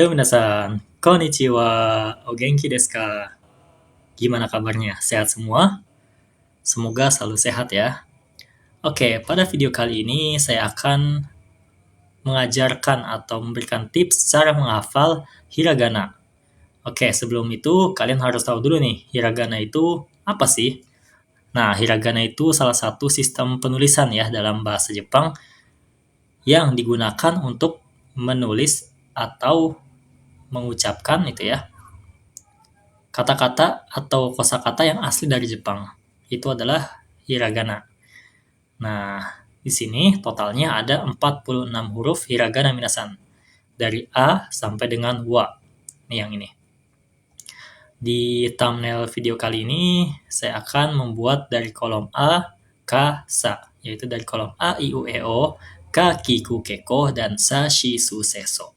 Yo minasan, konnichiwa, o genki desu ka? Gimana kabarnya? Sehat semua? Semoga selalu sehat ya. Oke, pada video kali ini saya akan mengajarkan atau memberikan tips cara menghafal hiragana. Oke, sebelum itu kalian harus tahu dulu nih, hiragana itu apa sih? Nah, hiragana itu salah satu sistem penulisan ya dalam bahasa Jepang yang digunakan untuk menulis atau mengucapkan itu ya kata-kata atau kosakata yang asli dari Jepang. Itu adalah hiragana. Nah, di sini totalnya ada 46 huruf hiragana minasan. Dari A sampai dengan wa. Ini yang ini. Di thumbnail video kali ini, saya akan membuat dari kolom A, K, Sa. Yaitu dari kolom A, I, U, E, O, Ka, Ki, Ku, Keko, dan Sa, Shi, Su, Se, So.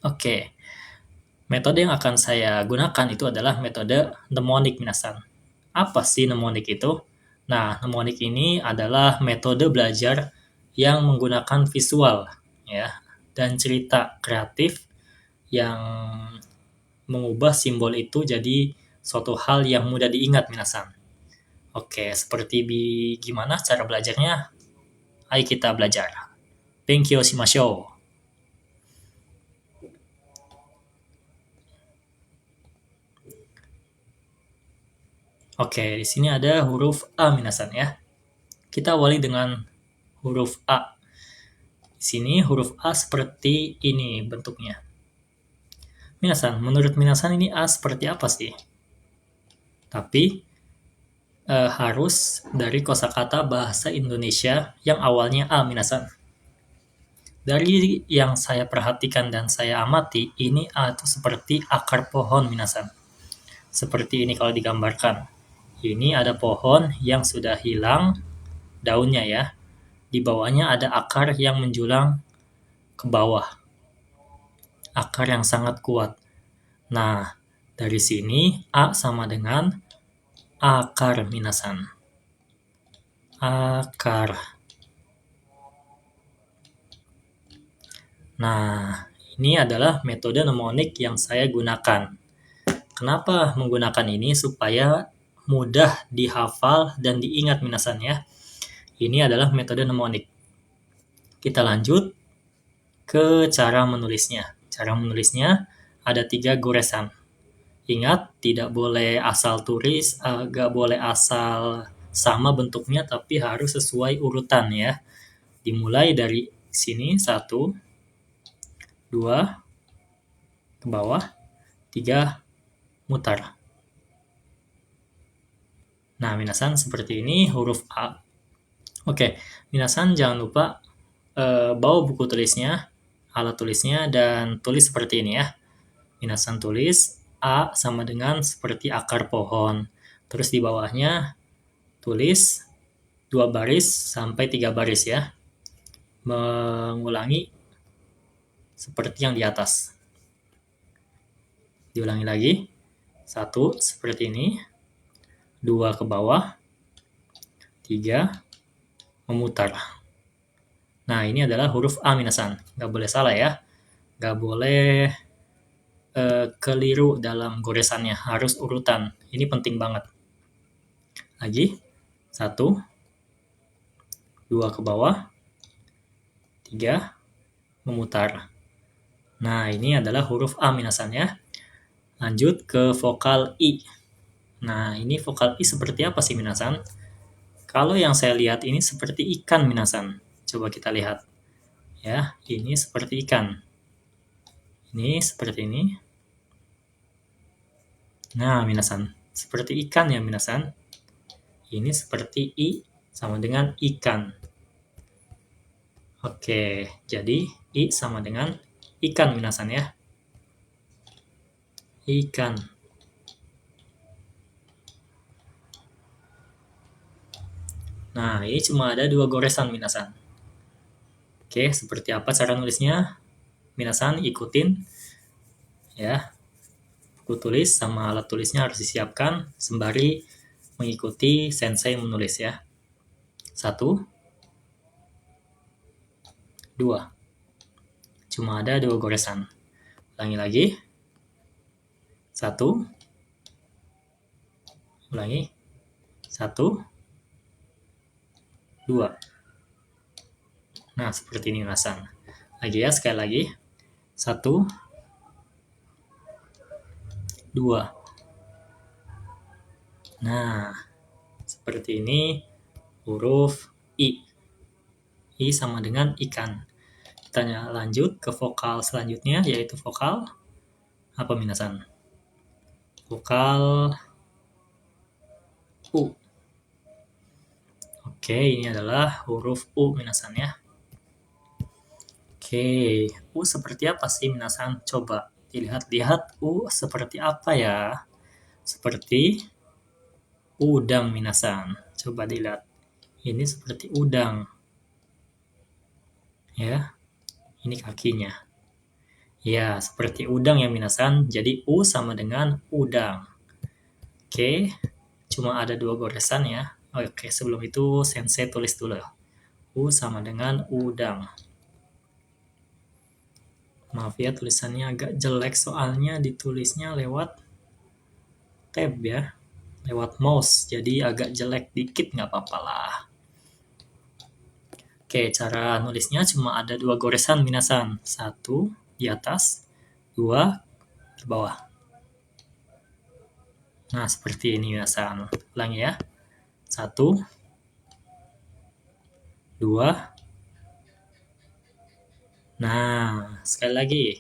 Oke. Metode yang akan saya gunakan itu adalah metode mnemonic minasan. Apa sih mnemonic itu? Nah, mnemonic ini adalah metode belajar yang menggunakan visual ya dan cerita kreatif yang mengubah simbol itu jadi suatu hal yang mudah diingat minasan. Oke, seperti gimana cara belajarnya? Ayo kita belajar. Benkyou shimashou. Oke, di sini ada huruf A minasan ya. Kita awali dengan huruf A. Di sini huruf A seperti ini bentuknya. Minasan, menurut Minasan ini A seperti apa sih? Tapi harus dari kosakata bahasa Indonesia yang awalnya A minasan. Dari yang saya perhatikan dan saya amati, ini A itu seperti akar pohon minasan. Seperti ini kalau digambarkan. Ini ada pohon yang sudah hilang daunnya ya. Di bawahnya ada akar yang menjulang ke bawah. Akar yang sangat kuat. Nah, dari sini A sama dengan akar minasan. Akar. Nah, ini adalah metode mnemonik yang saya gunakan. Kenapa menggunakan ini? Supaya mudah dihafal dan diingat minasan ya. Ini adalah metode mnemonik. Kita lanjut ke cara menulisnya. Cara menulisnya ada 3 goresan. Ingat, tidak boleh asal tulis, gak boleh asal sama bentuknya, tapi harus sesuai urutan ya. Dimulai dari sini, 1, 2, ke bawah, 3, mutar. Nah, minasan seperti ini huruf A. Oke, minasan jangan lupa bawa buku tulisnya, alat tulisnya, dan tulis seperti ini ya. Minasan tulis A sama dengan seperti akar pohon. Terus di bawahnya tulis 2 baris sampai 3 baris ya. Mengulangi seperti yang di atas. Diulangi lagi. 1 seperti ini. 2 ke bawah. 3 memutar. Nah, ini adalah huruf A minasan. Gak boleh salah ya. Gak boleh keliru dalam goresannya. Harus urutan. Ini penting banget. Lagi. 1, 2 ke bawah. 3 memutar. Nah, ini adalah huruf A minasan ya. Lanjut ke vokal I. Nah, ini vokal I seperti apa sih minasan? Kalau yang saya lihat ini seperti ikan minasan. Coba kita lihat. Ya, ini seperti ikan. Ini seperti ini. Nah, minasan. Seperti ikan ya minasan. Ini seperti I sama dengan ikan. Oke, jadi I sama dengan ikan minasan ya. Ikan. Nah, ini cuma ada 2 goresan minasan. Oke, seperti apa cara nulisnya? Minasan ikutin ya. Buku tulis sama alat tulisnya harus disiapkan sembari mengikuti sensei menulis ya. 1, 2. Cuma ada 2 goresan. Ulangi lagi. 1. Ulangi. 1, 2. Nah, seperti ini minasan. Lagi ya, sekali lagi. 1, 2. Nah, seperti ini huruf I. I sama dengan ikan. Kita lanjut ke vokal selanjutnya, yaitu vokal apa minasan? Vokal U. Oke, ini adalah huruf U minasan ya. Oke, U seperti apa sih minasan? Coba dilihat-lihat U seperti apa ya? Seperti udang minasan. Coba dilihat. Ini seperti udang. Ya, ini kakinya. Ya, seperti udang ya minasan. Jadi U sama dengan udang. Oke, cuma ada 2 goresan ya. Oke, sebelum itu sensei tulis dulu. U sama dengan udang. Maaf ya, tulisannya agak jelek soalnya ditulisnya lewat tab ya. Lewat mouse, jadi agak jelek dikit nggak apa-apa lah. Oke, cara nulisnya cuma ada 2 goresan minasan. 1 di atas, 2 ke bawah. Nah, seperti ini minasan. Ulangi ya. 1, 2. Nah, sekali lagi.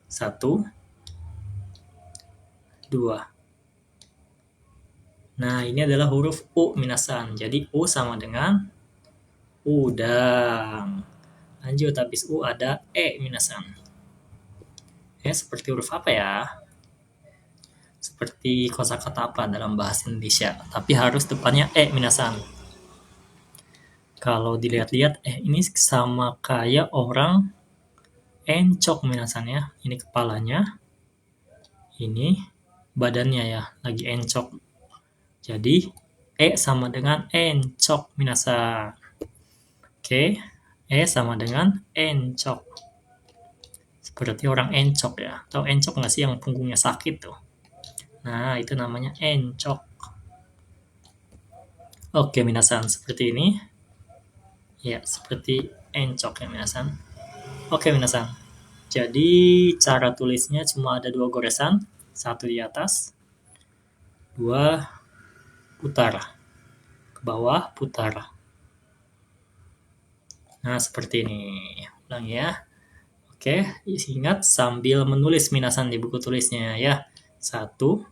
1, 2. Nah, ini adalah huruf U minasan. Jadi U sama dengan udang. Lanjut, habis U ada E minasan. Seperti huruf apa ya? Seperti kosakata apa dalam bahasa Indonesia? Tapi harus depannya E minasan. Kalau dilihat-lihat, ini sama kayak orang encok minasan ya. Ini kepalanya. Ini badannya ya, lagi encok. Jadi, E sama dengan encok minasan. Oke, E sama dengan encok. Seperti orang encok ya. Tahu encok nggak sih yang punggungnya sakit tuh? Nah, itu namanya encok. Oke, minasan. Seperti ini. Ya, seperti encok ya, minasan. Oke, minasan. Jadi, cara tulisnya cuma ada 2 goresan. 1 di atas. 2 putar. Ke bawah, putar. Nah, seperti ini. Ulangi ya. Oke, ingat sambil menulis minasan di buku tulisnya ya. 1,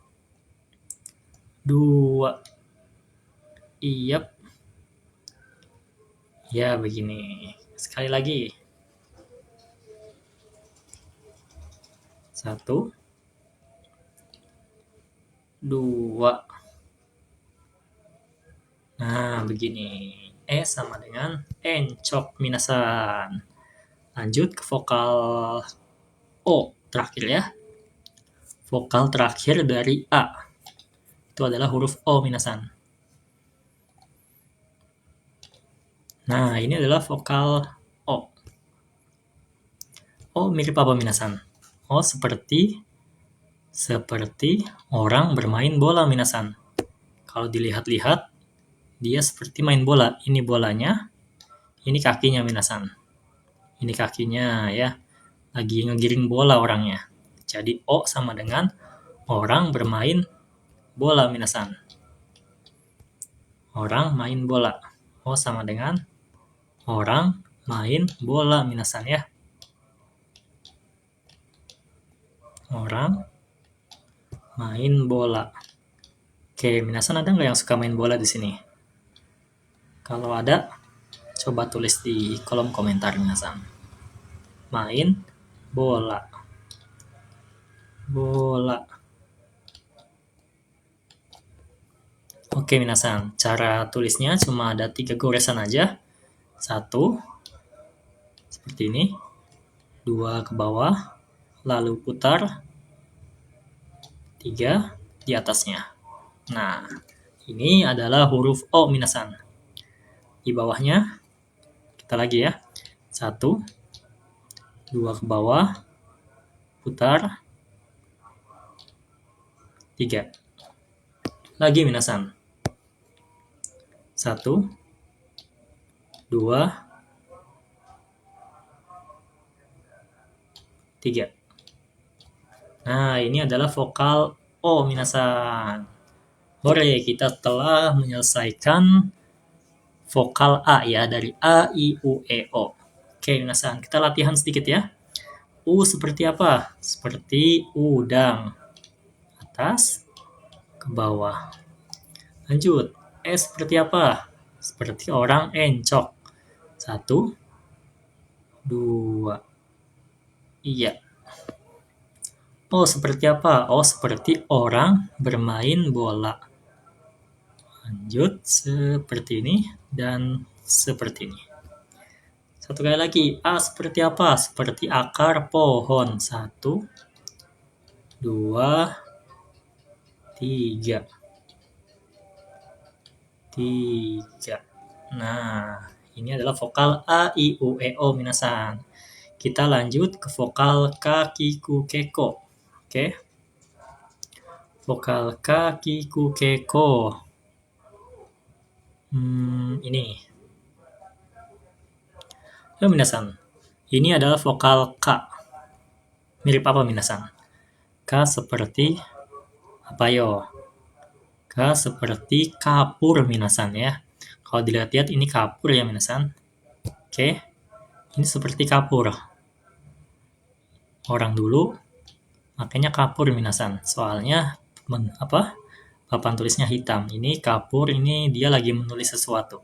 2. Iyap. Ya, begini. Sekali lagi. 1, 2. Nah, begini. E sama dengan encok minasan. Lanjut ke vokal O terakhir ya. Vokal terakhir dari A. Itu adalah huruf O minasan. Nah, ini adalah vokal O. O mirip apa minasan? O seperti orang bermain bola minasan. Kalau dilihat-lihat, dia seperti main bola. Ini bolanya, ini kakinya minasan. Ini kakinya ya, lagi ngegiring bola orangnya. Jadi O sama dengan orang bermain bola minasan. Orang main bola. O sama dengan orang main bola minasan ya. Orang main bola. Oke, minasan ada nggak yang suka main bola di sini? Kalau ada, coba tulis di kolom komentar minasan. Main bola. Bola. Oke minasan, cara tulisnya cuma ada 3 goresan aja. 1, seperti ini. 2 ke bawah, lalu putar. 3 di atasnya. Nah, ini adalah huruf O minasan. Di bawahnya, kita lagi ya. 1, 2 ke bawah, putar, 3. Lagi minasan. 1, 2, 3. Nah, ini adalah vokal O minasan. Hore, kita telah menyelesaikan vokal A ya, dari A, I, U, E, O. Oke, minasan, kita latihan sedikit ya. U seperti apa? Seperti udang. Atas, ke bawah. Lanjut. E seperti apa? Seperti orang encok. 1, 2. Iya. O seperti apa? O seperti orang bermain bola. Lanjut, seperti ini dan seperti ini. Satu kali lagi. A seperti apa? Seperti akar pohon. 1, 2, 3. 3. Nah, ini adalah vokal A, I, U, E, O minasan. Kita lanjut ke vokal K, Ki, Ku, Ke, Ko. Oke. Vokal K, Ki, Ku, Ke, Ko. Ini. Ya, minasan. Ini adalah vokal K. Mirip apa minasan? K seperti apa yo? K seperti kapur minasan ya. Kalau dilihat-lihat ini kapur ya minasan. Oke. Ini seperti kapur. Orang dulu makanya kapur minasan. Soalnya papan tulisnya hitam. Ini kapur, ini dia lagi menulis sesuatu.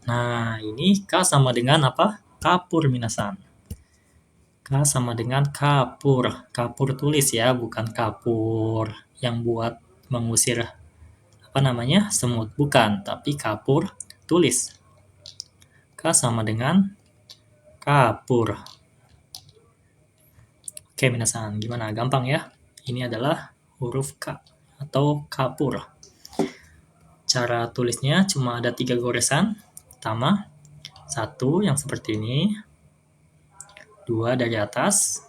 Nah, ini K sama dengan apa? Kapur minasan. K sama dengan kapur. Kapur tulis ya, bukan kapur yang buat mengusir semut. Bukan, tapi kapur tulis. K sama dengan kapur. Oke, minasan. Gimana? Gampang ya? Ini adalah huruf K atau kapur. Cara tulisnya cuma ada 3 goresan. Pertama, 1 yang seperti ini. 2 dari atas.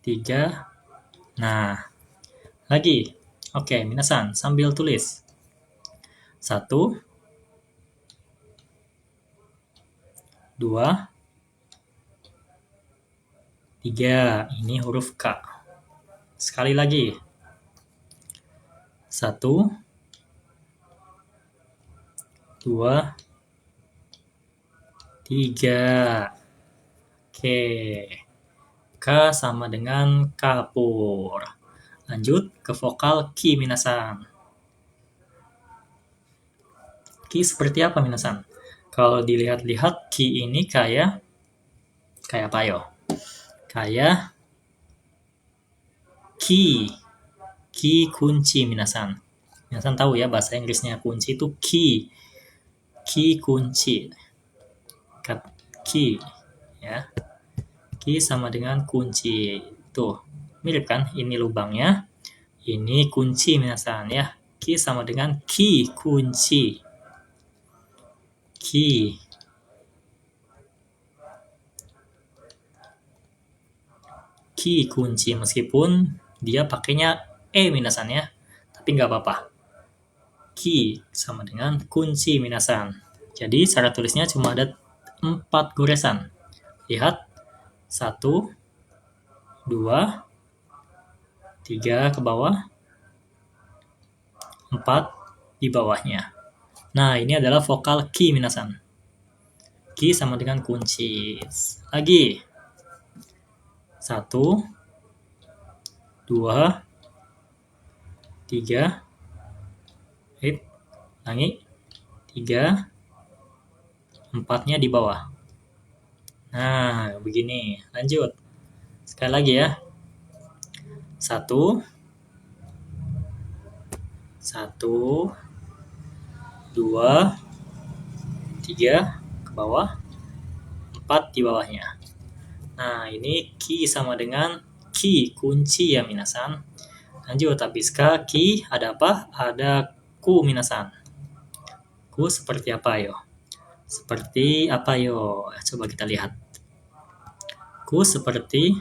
3. Nah, lagi. Oke, minasan, sambil tulis. 1, 2, 3. Ini huruf K. Sekali lagi. 1, 2, 3. Oke. K sama dengan kapur. Lanjut ke vokal Ki minasan. Ki seperti apa minasan? Kalau dilihat-lihat Ki ini kayak apa yo? Kayak key. Key kunci minasan. Minasan tahu ya bahasa Inggrisnya kunci itu key. Key kunci. Key ya. Key sama dengan kunci. Tuh, mirip kan? Ini lubangnya. Ini kunci minasan ya. Key sama dengan key kunci. Key. Key kunci meskipun dia pakainya minasan ya. Tapi nggak apa-apa. Key sama dengan kunci minasan. Jadi cara tulisnya cuma ada 4 goresan. Lihat. 1, 2, 3 ke bawah. 4 di bawahnya. Nah, ini adalah vokal ki minasan. Ki sama dengan kunci. Lagi. 1, 2, 3. Ulangi. 3. 4-nya di bawah. Nah, begini. Lanjut. Sekali lagi ya. 1, 2, 3 ke bawah, 4 di bawahnya. Nah, ini ki sama dengan ki kunci ya minasan. Lanjut, habis ki ada apa? Ada ku minasan. Ku seperti apa yo? Seperti apa yo? Coba kita lihat. Ku seperti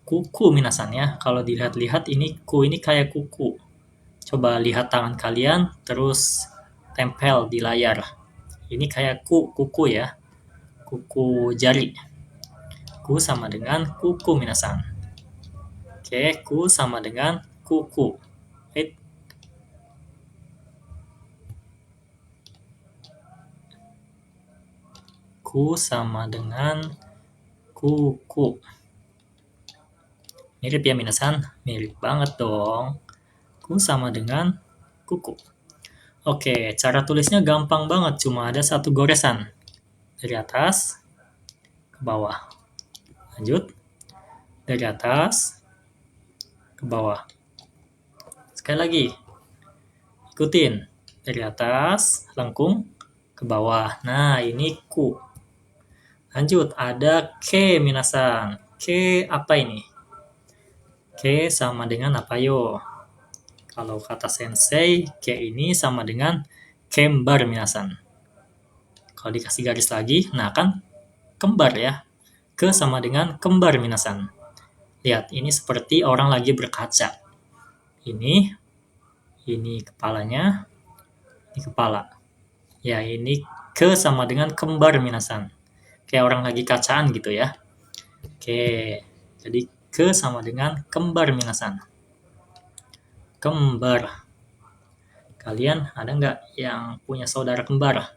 kuku minasan ya. Kalau dilihat-lihat ini ku ini kayak kuku. Coba lihat tangan kalian, terus tempel di layar. Ini kayak kuku ya. Kuku jari. Ku sama dengan kuku minasan. Oke, ku sama dengan kuku. Right? Ku sama dengan kuku. Mirip ya minasan? Mirip banget dong. Ku sama dengan kuku. Oke, cara tulisnya gampang banget. Cuma ada satu goresan. Dari atas ke bawah. Lanjut. Dari atas ke bawah. Sekali lagi. Ikutin. Dari atas, lengkung, ke bawah. Nah, ini ku. Lanjut, ada ke minasan. Ke apa ini? Ke sama dengan apa yo? Kalau kata sensei, ke ini sama dengan kembar minasan. Kalau dikasih garis lagi, nah kan kembar ya. Ke sama dengan kembar minasan. Lihat, ini seperti orang lagi berkaca. Ini kepalanya, ini kepala. Ya, ini ke sama dengan kembar minasan. Kayak orang lagi kacaan gitu ya. Oke, jadi ke sama dengan kembar minasan. Kembar. Kalian ada nggak yang punya saudara kembar?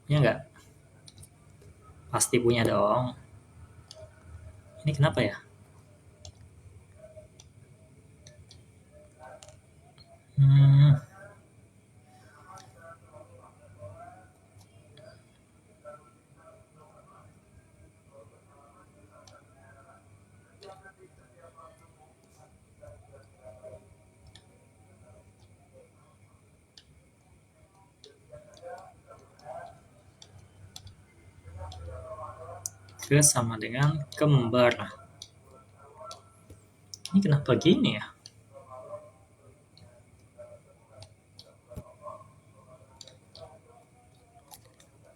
Punya nggak? Pasti punya dong. Ini kenapa ya? Ke sama dengan kembar. Ini kenapa gini ya?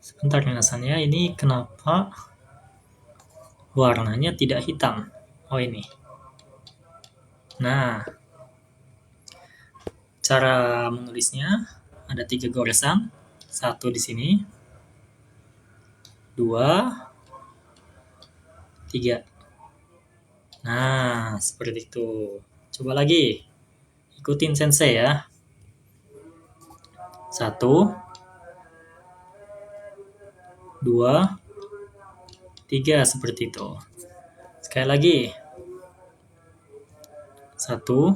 Sebentar minasannya, ini kenapa warnanya tidak hitam? Oh ini. Nah, cara menulisnya ada 3 goresan. 1 di sini. 2, 3. Nah, seperti itu. Coba lagi. Ikutin sensei ya. 1, 2, 3 seperti itu. Sekali lagi. 1,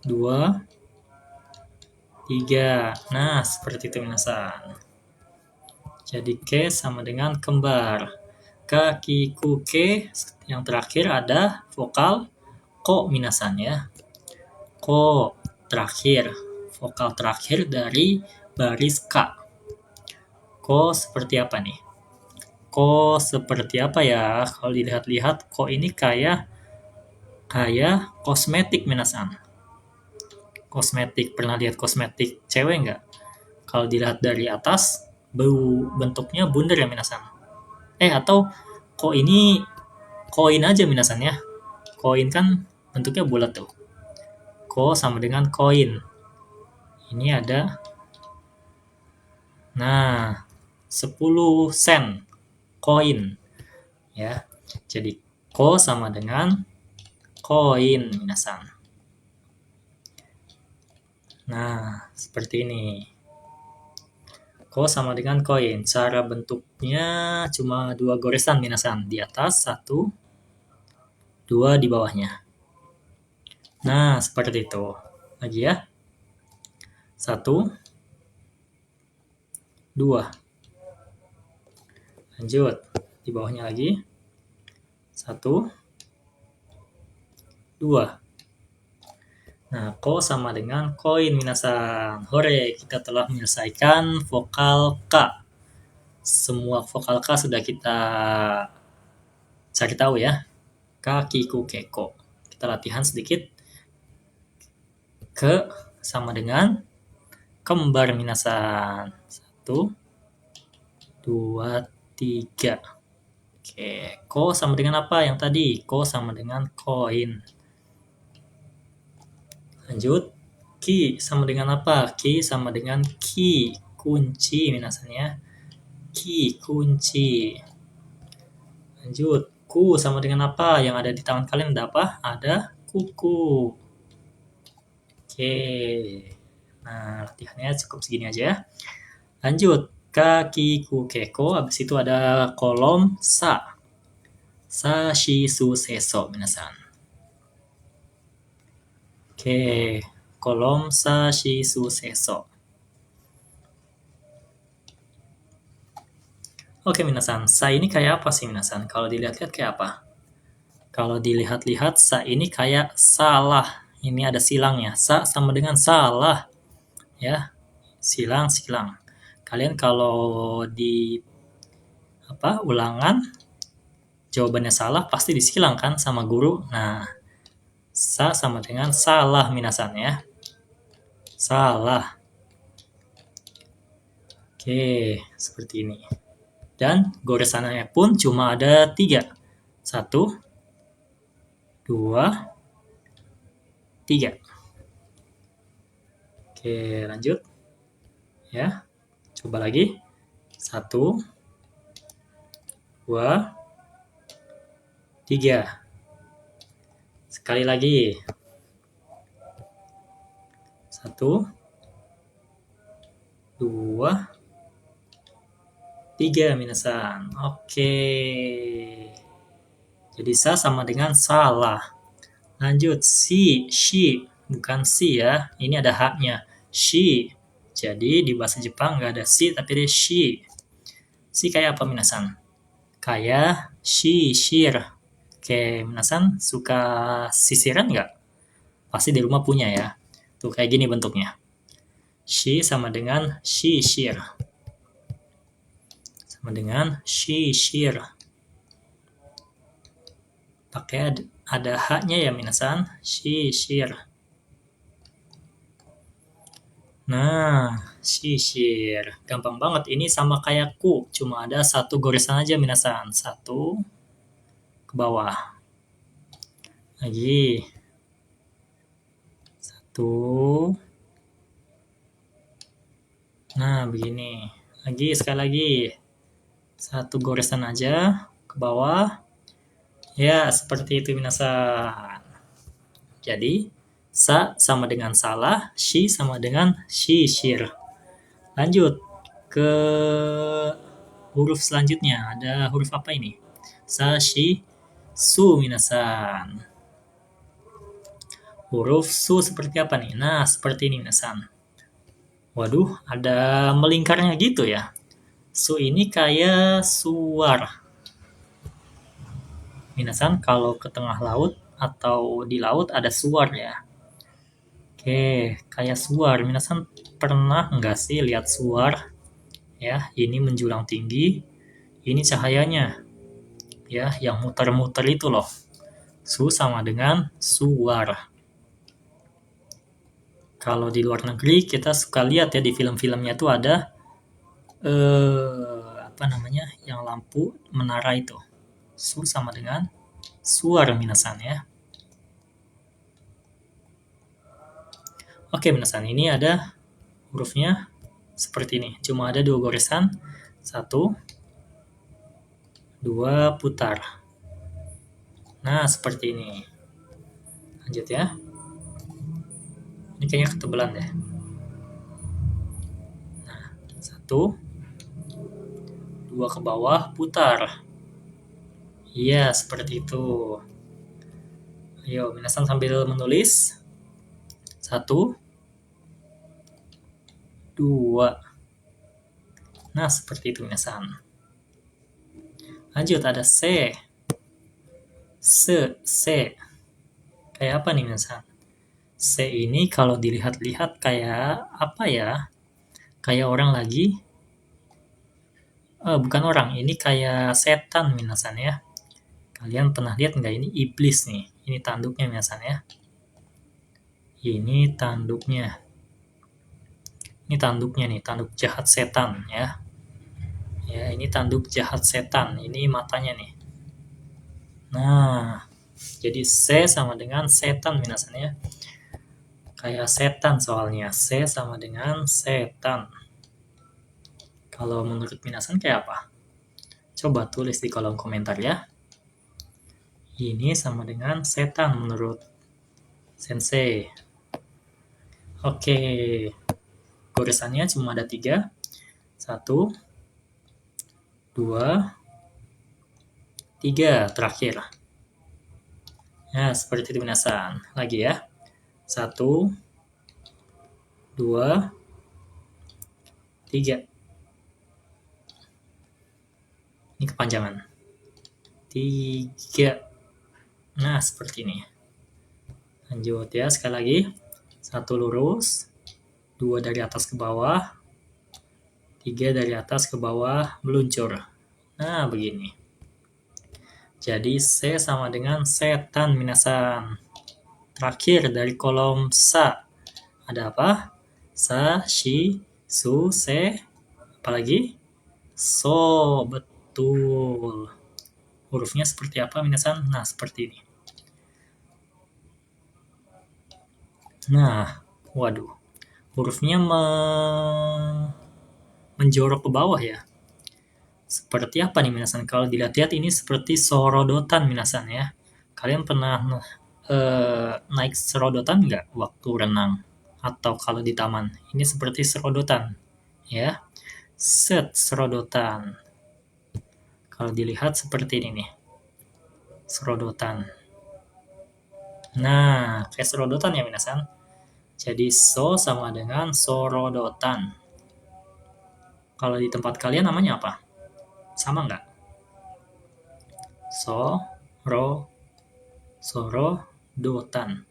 2, 3. Nah, seperti itu minasan. Jadi ke sama dengan kembar. Kakiku ke, yang terakhir ada vokal ko minasan ya. Ko terakhir, vokal terakhir dari baris K. Ko seperti apa nih? Ko seperti apa ya? Kalau dilihat-lihat, ko ini kayak kosmetik minasan. Kosmetik, pernah lihat kosmetik cewek nggak? Kalau dilihat dari atas, bentuknya bundar ya minasan. Atau ko ini koin aja minasan ya. Koin kan bentuknya bulat tuh. Ko sama dengan koin. Ini ada, nah, 10 sen koin ya. Jadi ko sama dengan koin minasan. Nah, seperti ini. Ko sama dengan koin. Cara bentuknya cuma 2 goresan minasan. Di atas 1, 2 di bawahnya. Nah, seperti itu. Lagi ya. 1, 2. Lanjut. Di bawahnya lagi. 1, 2. Nah, ko sama dengan koin minasan. Hore, kita telah menyelesaikan vokal K. Semua vokal K sudah kita cari tahu ya. Kakiku keko. Kita latihan sedikit. Ke sama dengan kembar minasan. 1, 2, 3. Oke, ko sama dengan apa yang tadi? Ko sama dengan koin. Lanjut, ki sama dengan apa? Ki sama dengan ki, kunci minasan ya. Ki, kunci. Lanjut, ku sama dengan apa? Yang ada di tangan kalian ada apa? Ada kuku. Oke. Nah, latihannya cukup segini aja ya. Lanjut, kaki ku keko, habis itu ada kolom sa. Sa shi su seso minasan. Oke, kolom sa shi su seso. Oke minasan, sa ini kayak apa sih minasan? Kalau dilihat-lihat kayak apa? Kalau dilihat-lihat sa ini kayak salah. Ini ada silangnya. Sa sama dengan salah. Ya, silang. Kalian kalau di ulangan jawabannya salah pasti disilang kan sama guru. Nah, sa sama dengan salah minasan ya. Salah. Oke, seperti ini. Dan goresannya pun cuma ada 3. 1, 2, 3. Oke, lanjut. Ya, coba lagi. 1, 2, 3. Sekali lagi. 1, 2, 3 minasan. Oke. Jadi sa sama dengan salah. Lanjut, si, shi. Bukan si ya. Ini ada haknya. Shi. Jadi di bahasa Jepang nggak ada si tapi ada shi. Si kayak apa minasan? Kayak shishir. Oke, minasan suka sisiran nggak? Pasti di rumah punya ya. Tuh kayak gini bentuknya. Shi sama dengan shishir. Sama dengan shishir. Pakai ada haknya ya minasan. Shishir. Nah, shishir. Gampang banget. Ini sama kayak ku. Cuma ada 1 goresan aja minasan. 1 ke bawah. Lagi. 1. Nah, begini. Lagi, sekali lagi. 1 goresan aja ke bawah. Ya, seperti itu minasan. Jadi, sa sama dengan salah, shi sama dengan shishir. Lanjut ke huruf selanjutnya. Ada huruf apa ini? Sa, shi, su minasan. Huruf su seperti apa nih? Nah, seperti ini minasan. Waduh, ada melingkarnya gitu ya. Su ini kayak suar. Minasan kalau ke tengah laut atau di laut ada suar ya. Oke, kayak suar. Minasan pernah nggak sih lihat suar? Ya, ini menjulang tinggi. Ini cahayanya. Ya, yang muter-muter itu loh. Su sama dengan suar. Kalau di luar negeri kita suka lihat ya di film-filmnya tuh ada yang lampu menara itu. Su sama dengan suar minasan ya. Oke minasan, ini ada hurufnya seperti ini. Cuma ada 2 goresan. 1, 2 putar. Nah, seperti ini. Lanjut ya. Ini kayaknya ketebalan deh. Nah, 1, 2 ke bawah, putar. Iya, seperti itu. Ayo, minasan sambil menulis. 1, 2. Nah, seperti itu minasan. Lanjut, ada C. C. Kayak apa nih minasan? C ini kalau dilihat-lihat kayak apa ya? Kayak orang lagi. Bukan orang, ini kayak setan minasan ya. Kalian pernah lihat nggak ini iblis nih? Ini tanduknya minasan ya. Ini tanduknya. Ini tanduknya nih, tanduk jahat setan ya. Ya, ini tanduk jahat setan. Ini matanya nih. Nah, jadi C sama dengan setan minasan ya. Kayak setan soalnya. C sama dengan setan. Kalau menurut minasan kayak apa? Coba tulis di kolom komentar ya. Ini sama dengan setan menurut Sensei. Oke. Goresannya cuma ada 3. 1, 2, 3. Terakhir. Nah, seperti itu minasan. Lagi ya. 1, 2, 3. Ini kepanjangan. 3. Nah, seperti ini. Lanjut ya, sekali lagi. 1 lurus, 2 dari atas ke bawah, 3 dari atas ke bawah, meluncur. Nah, begini. Jadi C sama dengan setan minasan. Terakhir dari kolom sa. Ada apa? Sa, shi, su, se. Apalagi? So. Betul. Hurufnya seperti apa minasan? Nah, seperti ini. Nah, waduh. Hurufnya menjorok ke bawah ya. Seperti apa nih minasan? Kalau dilihat-lihat ini seperti sorodotan minasan ya. Kalian pernah naik serodotan nggak waktu renang? Atau kalau di taman? Ini seperti serodotan ya. Set serodotan. Kalau dilihat seperti ini nih. Serodotan. Nah, kayak serodotan ya minasan. Jadi so sama dengan sorodotan. Kalau di tempat kalian namanya apa? Sama nggak? Sorodotan.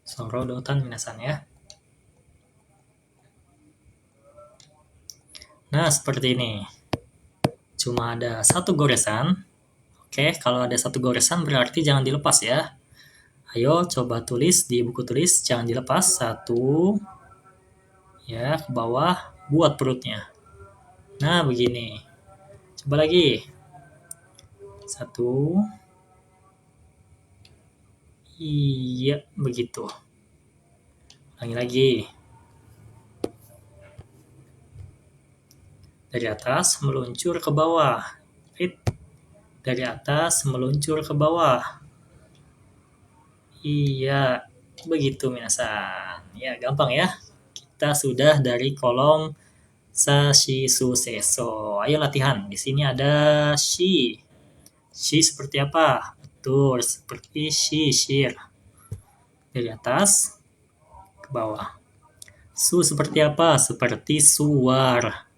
Sorodotan minasan ya. Nah, seperti ini. Cuma ada 1 goresan. Oke, kalau ada 1 goresan berarti jangan dilepas ya. Ayo coba tulis di buku tulis, jangan dilepas. 1, ya, ke bawah, buat perutnya. Nah, begini. Coba lagi. 1. Iya, begitu. Ulangi lagi. Dari atas meluncur ke bawah. Dari atas meluncur ke bawah. Iya, begitu minasan. Ya, gampang ya. Kita sudah dari kolom sa, shi, su, se, so. Ayo latihan. Di sini ada shi. Shi seperti apa? Betul, seperti shishir. Dari atas ke bawah. Su seperti apa? Seperti suar.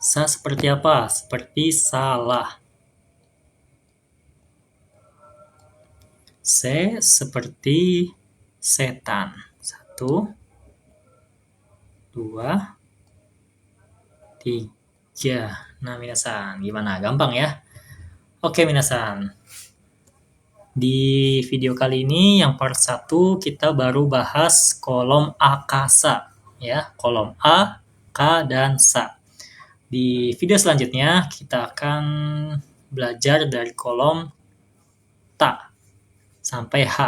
Sa seperti apa? Seperti salah. Se seperti setan. 1, 2, 3. Nah, minasan, gimana? Gampang ya? Oke, minasan. Di video kali ini yang part 1 kita baru bahas kolom akasa ya, kolom A, K, dan Sa. Di video selanjutnya kita akan belajar dari kolom Ta sampai H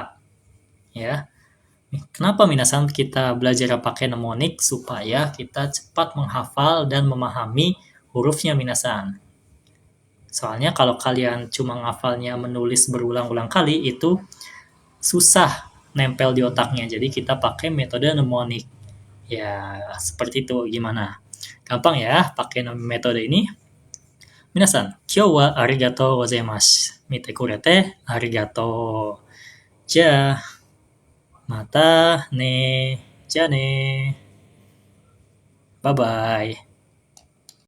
ya. Kenapa minasan kita belajar pakai mnemonik supaya kita cepat menghafal dan memahami hurufnya minasan. Soalnya kalau kalian cuma ngafalnya menulis berulang-ulang kali itu susah nempel di otaknya. Jadi kita pakai metode mnemonik. Ya, seperti itu. Gimana? Gampang ya pakai metode ini. Minasan, kyou wa arigatou gozaimasu. Mite kurete arigatou. Ja, mata ne. Ja ne. Bye-bye.